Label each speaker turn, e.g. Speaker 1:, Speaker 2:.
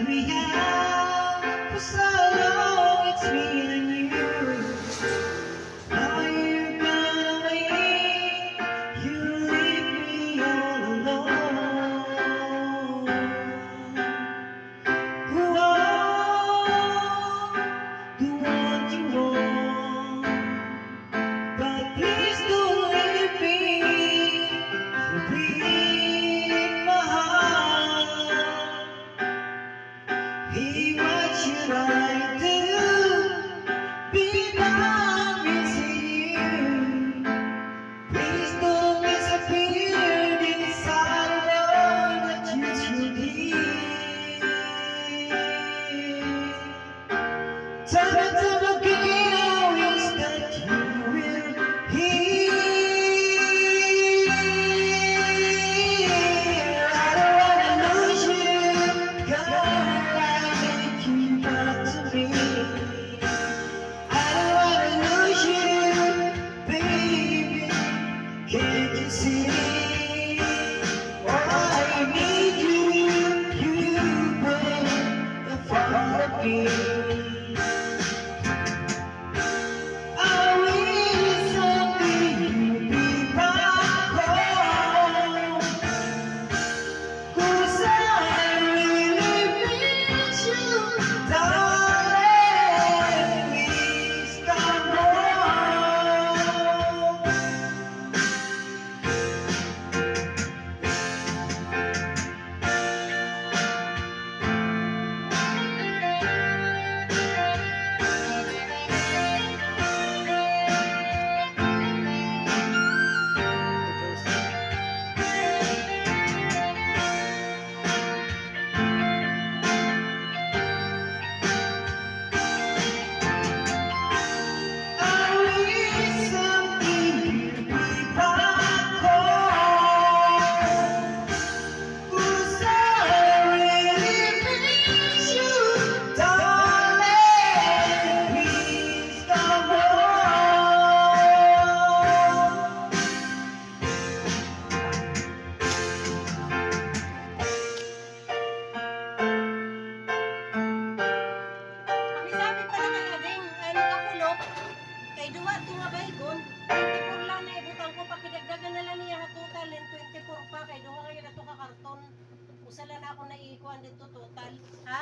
Speaker 1: we have for so long, it's me and you. Now you're gone away, you leave me all alone. Who are the one you want? But please don't leave me. You break my heart. Hey, what should I do? Be missing you. Please don't disappear inside the love that you should hear. Tell me to look again, wish that you will hear. I don't wanna lose you, God, I make you come to me. I don't wanna lose you, baby, can't you see? Oh, I need you break the fall of me. I wish someday you'd be back home, 'cause I really miss you, darling. Please come home.
Speaker 2: Kay duwa to nga baygon, 24 lang na ibutang ko pa kidagdagan na lang niya total and 24 pa kay duha nga na to ka karton. Usa lang na ako naiikuan dito total, ha?